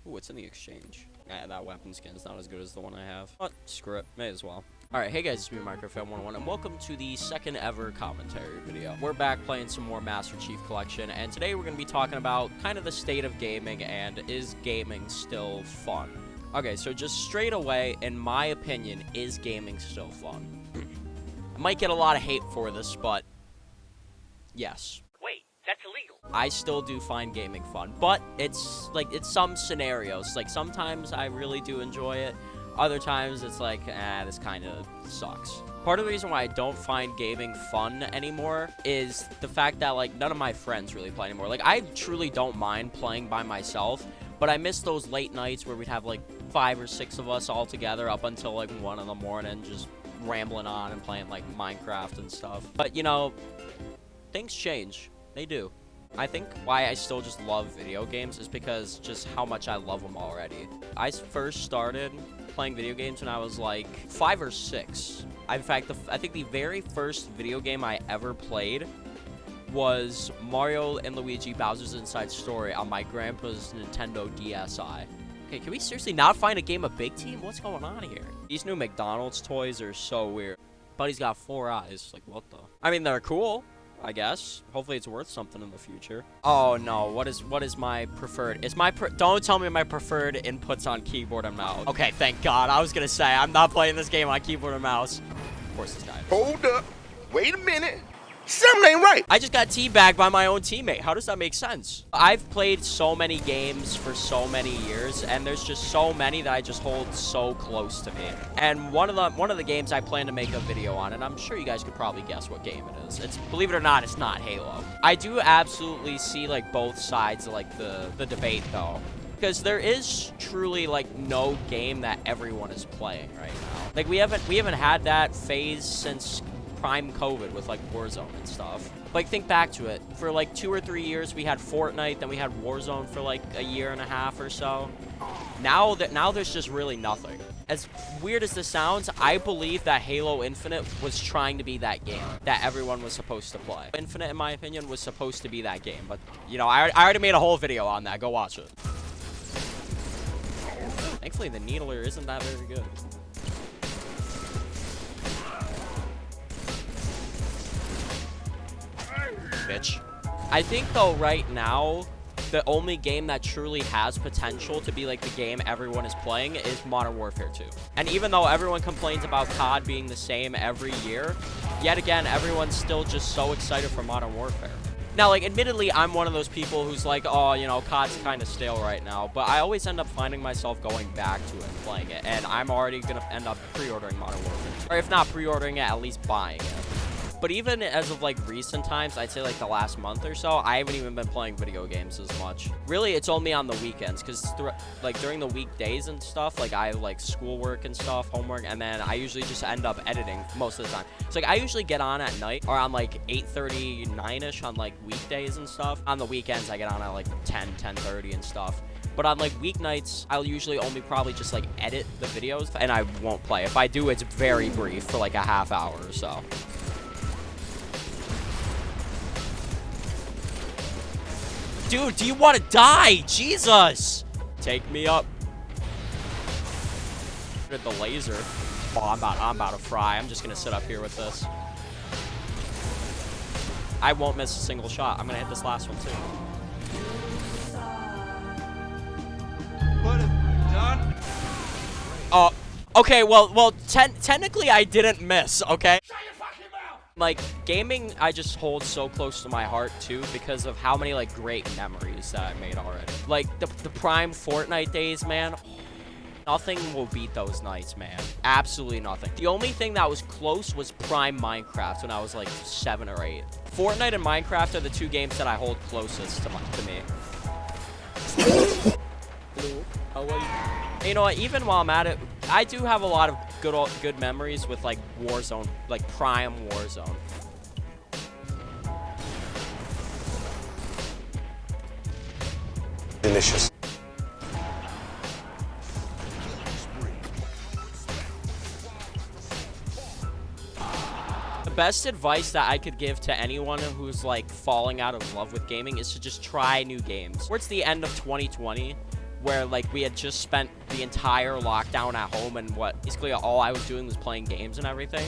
Ooh, what's in the exchange? That weapon skin is not as good as the one I have. But screw it, may as well. Alright, hey guys, it's me, MicroFan101, and welcome to the second ever commentary video. We're back playing some more Master Chief Collection, and today we're going to be talking about kind of the state of gaming, and is gaming still fun? Okay, so just straight away, in my opinion, is gaming still fun? I might get a lot of hate for this, but yes. Wait, that's illegal. I still do find gaming fun, but it's some scenarios. Like, sometimes I really do enjoy it. Other times, it's like, this kind of sucks. Part of the reason why I don't find gaming fun anymore is the fact that, like, none of my friends really play anymore. Like, I truly don't mind playing by myself, but I miss those late nights where we'd have, like, 5 or 6 of us all together up until, like, 1 in the morning, just rambling on and playing, like, Minecraft and stuff. But, you know, things change. They do. I think why I still just love video games is because just how much I love them already. I first started playing video games when I was like 5 or 6. In fact, I think the very first video game I ever played was Mario and Luigi Bowser's Inside Story on my grandpa's Nintendo DSi. Okay, can we seriously not find a game of Big Team? What's going on here? These new McDonald's toys are so weird. Buddy's got 4 eyes. Like, what the? I mean, they're cool, I guess. Hopefully it's worth something in the future. Oh no, what is my preferred? Don't tell me my preferred inputs on keyboard and mouse. Okay, thank God. I was gonna say, I'm not playing this game on keyboard and mouse. Of course this guy. Hold up. Wait a minute. Something ain't right. I just got teabagged by my own teammate. How does that make sense? I've played so many games for so many years, and there's just so many that I just hold so close to me. And one of the games I plan to make a video on, and I'm sure you guys could probably guess what game it is. It's, believe it or not, it's not Halo. I do absolutely see like both sides of like the debate though. Because there is truly like no game that everyone is playing right now. Like we haven't had that phase since prime COVID with like Warzone and stuff. Like, think back to it. For like 2 or 3 years we had Fortnite, then we had Warzone for like a year and a half or so. Now there's just really nothing. As weird as this sounds, I believe that Halo Infinite was trying to be that game that everyone was supposed to play. Infinite, in my opinion, was supposed to be that game, but you know, I already made a whole video on that. Go watch it. Thankfully the Needler isn't that very good. Bitch. I think though right now the only game that truly has potential to be like the game everyone is playing is Modern Warfare 2. And even though everyone complains about COD being the same every year, yet again everyone's still just so excited for Modern Warfare. Now, like, admittedly, I'm one of those people who's like, oh, you know, COD's kind of stale right now, but I always end up finding myself going back to it and playing it, and I'm already gonna end up pre-ordering Modern Warfare 2. Or if not pre-ordering it, at least buying it. But even as of, like, recent times, I'd say, like, the last month or so, I haven't even been playing video games as much. Really, it's only on the weekends, because, like, during the weekdays and stuff, like, I have, like, schoolwork and stuff, homework, and then I usually just end up editing most of the time. So, like, I usually get on at night, or on, like, 8:30, 9-ish on, like, weekdays and stuff. On the weekends, I get on at, like, 10, 10:30 and stuff. But on, like, weeknights, I'll usually only probably just, like, edit the videos, and I won't play. If I do, it's very brief for, like, a half hour or so. Dude, do you want to die? Jesus! Take me up. At the laser. Oh, I'm about to fry. I'm just gonna sit up here with this. I won't miss a single shot. I'm gonna hit this last one too. What have you done? Oh, okay. Well, technically I didn't miss. Okay. Like, gaming, I just hold so close to my heart, too, because of how many, like, great memories that I made already. Like, the prime Fortnite days, man, nothing will beat those nights, man. Absolutely nothing. The only thing that was close was prime Minecraft when I was, like, 7 or 8. Fortnite and Minecraft are the 2 games that I hold closest to me. Hello, how are you? You know what, even while I'm at it, I do have a lot of good memories with like Warzone, like prime Warzone. Delicious. The best advice that I could give to anyone who's like falling out of love with gaming is to just try new games. Towards the end of 2020, where like we had just spent the entire lockdown at home, and basically all I was doing was playing games and everything.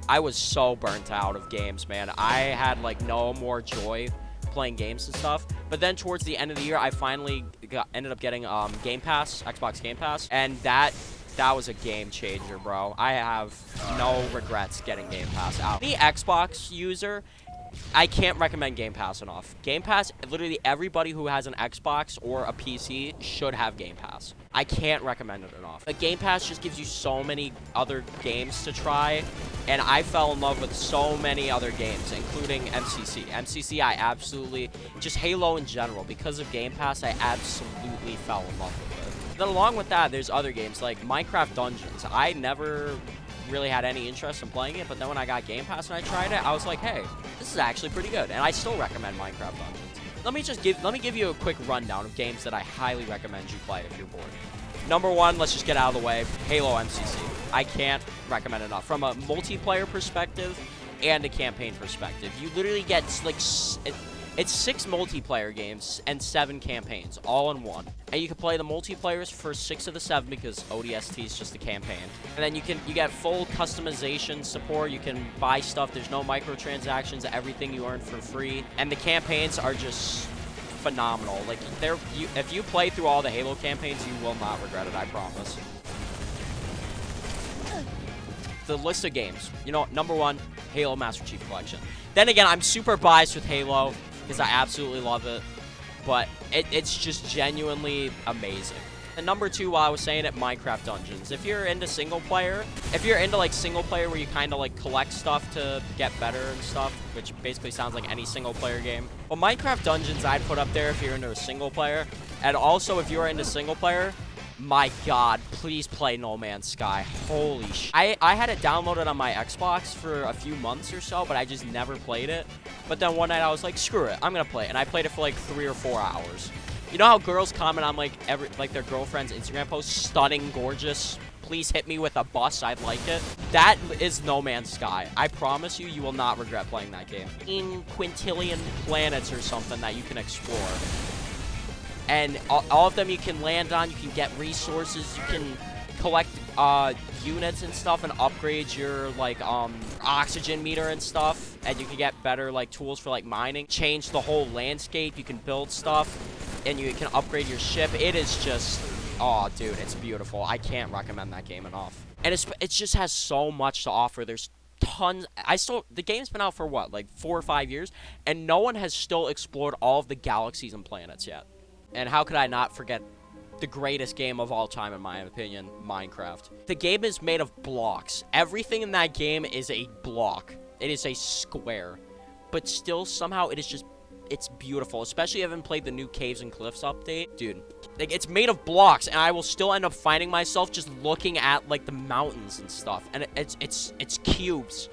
I was so burnt out of games, man. I had like no more joy playing games and stuff. But then towards the end of the year, I finally ended up getting Game Pass, Xbox Game Pass, and that was a game changer, bro. I have no regrets getting Game Pass out. The Xbox user, I can't recommend Game Pass enough. Game Pass, literally everybody who has an Xbox or a PC should have Game Pass. I can't recommend it enough. But Game Pass just gives you so many other games to try, and I fell in love with so many other games, including MCC. MCC, I absolutely, just Halo in general, because of Game Pass, I absolutely fell in love with it. Then along with that, there's other games like Minecraft Dungeons. I never really had any interest in playing it, but then when I got Game Pass and I tried it, I was like, hey, this is actually pretty good, and I still recommend Minecraft Dungeons. Let me give you a quick rundown of games that I highly recommend you play if you're bored. Number one, let's just get out of the way, Halo MCC. I can't recommend it enough. From a multiplayer perspective and a campaign perspective, you literally get like it's 6 multiplayer games and 7 campaigns, all in one. And you can play the multiplayers for 6 of the 7 because ODST is just a campaign. And then you get full customization support. You can buy stuff. There's no microtransactions. Everything you earn for free. And the campaigns are just phenomenal. Like if you play through all the Halo campaigns, you will not regret it. I promise. The list of games. You know, number 1, Halo Master Chief Collection. Then again, I'm super biased with Halo because I absolutely love it, but it's just genuinely amazing. And number 2, while I was saying it, Minecraft Dungeons. If you're into single player, like single player where you kind of like collect stuff to get better and stuff, which basically sounds like any single player game. Well, Minecraft Dungeons I'd put up there if you're into a single player. And also if you're into single player, my god, please play No Man's Sky. Holy sh... I had it downloaded on my Xbox for a few months or so, but I just never played it. But then one night I was like, screw it, I'm gonna play it. And I played it for like 3 or 4 hours. You know how girls comment on like their girlfriend's Instagram post, stunning, gorgeous, please hit me with a bus, I'd like it? That is No Man's Sky. I promise you, you will not regret playing that game. In quintillion planets or something that you can explore. And all of them you can land on, you can get resources, you can collect units and stuff and upgrade your like oxygen meter and stuff, and you can get better like tools for like mining, change the whole landscape, you can build stuff, and you can upgrade your ship. It is just, oh dude, it's beautiful. I can't recommend that game enough. And it just has so much to offer. There's tons. The game's been out for what, like 4 or 5 years, and no one has still explored all of the galaxies and planets yet. And how could I not forget the greatest game of all time, in my opinion, Minecraft. The game is made of blocks. Everything in that game is a block. It is a square. But still, somehow, it's beautiful. Especially if you haven't played the new Caves and Cliffs update. Dude, like, it's made of blocks, and I will still end up finding myself just looking at, like, the mountains and stuff. And it's cubes.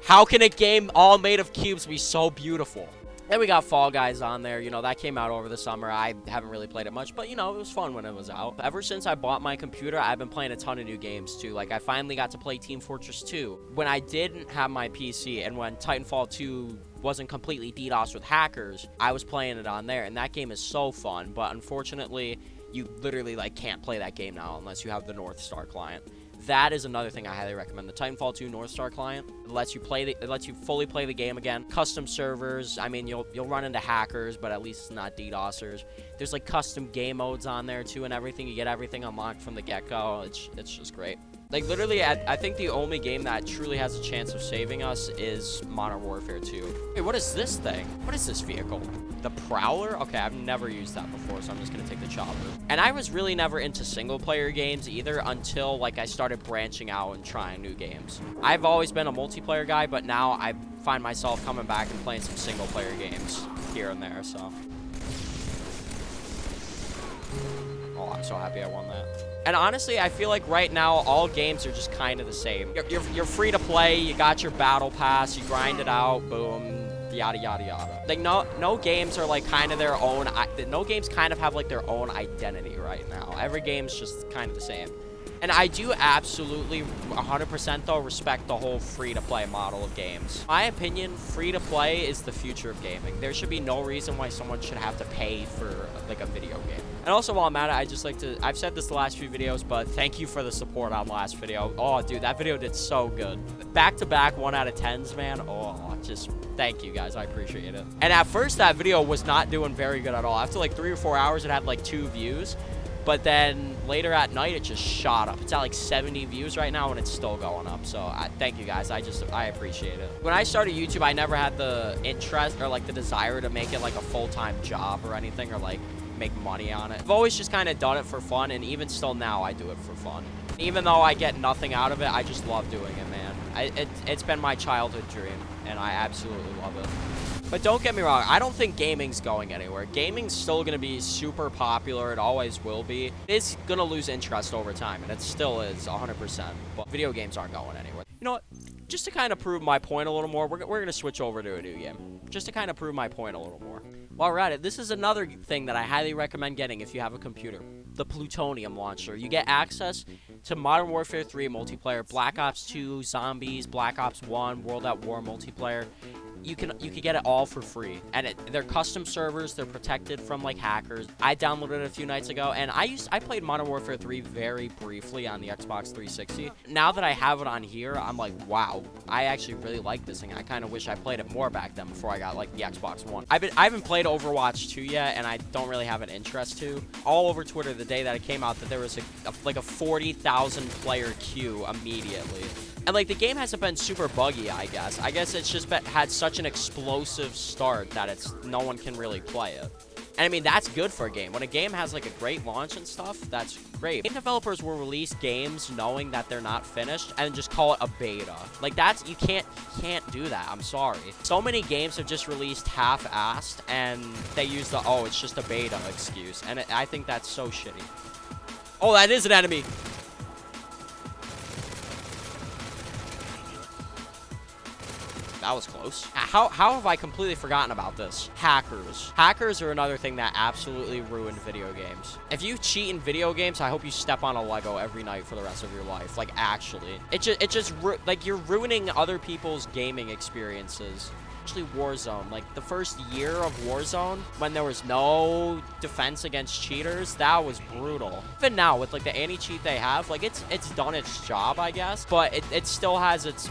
How can a game all made of cubes be so beautiful? Then we got Fall Guys on there. You know, that came out over the summer. I haven't really played it much, but, you know, it was fun when it was out. Ever since I bought my computer, I've been playing a ton of new games, too. Like, I finally got to play Team Fortress 2. When I didn't have my PC, and when Titanfall 2 wasn't completely DDoS with hackers, I was playing it on there, and that game is so fun. But, unfortunately, you literally, like, can't play that game now unless you have the North Star client. That is another thing I highly recommend. The Titanfall 2 North Star client. It lets you fully play the game again. Custom servers. I mean, you'll run into hackers, but at least it's not DDoSers. There's like custom game modes on there too and everything. You get everything unlocked from the get-go. It's just great. Like, literally, I think the only game that truly has a chance of saving us is Modern Warfare 2. Hey, what is this thing? What is this vehicle? The Prowler? Okay, I've never used that before, so I'm just gonna take the chopper. And I was really never into single-player games either until, like, I started branching out and trying new games. I've always been a multiplayer guy, but now I find myself coming back and playing some single-player games here and there, so. Oh, I'm so happy I won that. And honestly, I feel like right now, all games are just kind of the same. You're free to play, you got your battle pass, you grind it out, boom, yada, yada, yada. Like, no games are, like, kind of their own, no games kind of have, like, their own identity right now. Every game's just kind of the same. And I do absolutely 100% though respect the whole free-to-play model of games. My opinion, free-to-play is the future of gaming. There should be no reason why someone should have to pay for like a video game. And also while I'm at it, I just like to, I've said this the last few videos, but thank you for the support on the last video. Oh dude, that video did so good. Back-to-back 1 out of 10s, man. Oh, just thank you guys, I appreciate it. And at first that video was not doing very good at all. After like 3 or 4 hours, it had like 2 views. But then later at night, it just shot up. It's at like 70 views right now, and it's still going up. So thank you guys. I appreciate it. When I started YouTube, I never had the interest or like the desire to make it like a full-time job or anything, or like make money on it. I've always just kind of done it for fun, and even still now, I do it for fun. Even though I get nothing out of it, I just love doing it, man. It's been my childhood dream, and I absolutely love it. But don't get me wrong, I don't think gaming's going anywhere. Gaming's still going to be super popular. It always will be. It's going to lose interest over time, and it still is 100%. But video games aren't going anywhere. You know what? Just to kind of prove my point a little more, we're going to switch over to a new game. Just to kind of prove my point a little more. While we're at it, this is another thing that I highly recommend getting if you have a computer. The Plutonium launcher. You get access to Modern Warfare 3 multiplayer, Black Ops 2, Zombies, Black Ops 1, World at War multiplayer. You can get it all for free, and they're custom servers. They're protected from like hackers. I downloaded it a few nights ago, and I played Modern Warfare 3 very briefly on the Xbox 360. Now that I have it on here, I'm like, wow, I actually really like this thing. I kind of wish I played it more back then before I got like the Xbox One. I haven't played Overwatch 2 yet, and I don't really have an interest to. All over Twitter the day that it came out that there was like a 40,000 player queue immediately. And, like, the game hasn't been super buggy, I guess. I guess it's just had such an explosive start that no one can really play it. And, I mean, that's good for a game. When a game has, like, a great launch and stuff, that's great. Game developers will release games knowing that they're not finished and just call it a beta. Like, you can't do that. I'm sorry. So many games have just released half-assed, and they use the, oh, it's just a beta excuse. And I think that's so shitty. Oh, that is an enemy. That was close. How have I completely forgotten about this? Hackers. Hackers are another thing that absolutely ruined video games. If you cheat in video games, I hope you step on a Lego every night for the rest of your life. Like, actually. Like, you're ruining other people's gaming experiences. Especially Warzone. Like, the first year of Warzone, when there was no defense against cheaters, that was brutal. Even now, with, like, the anti-cheat they have, like, it's done its job, I guess, but it still has its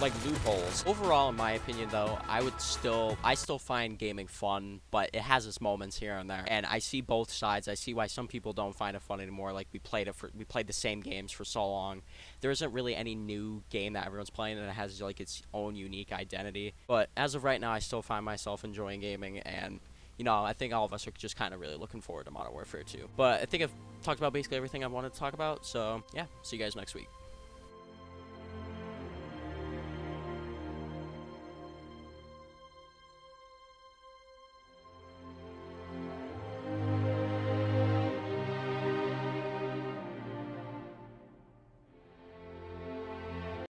like, loopholes. Overall, in my opinion, though, I still find gaming fun, but it has its moments here and there, and I see both sides. I see why some people don't find it fun anymore. Like, we played the same games for so long. There isn't really any new game that everyone's playing, and it has, like, its own unique identity, but as of right now, I still find myself enjoying gaming, and, you know, I think all of us are just kind of really looking forward to Modern Warfare 2. But I think I've talked about basically everything I wanted to talk about, so, yeah, see you guys next week.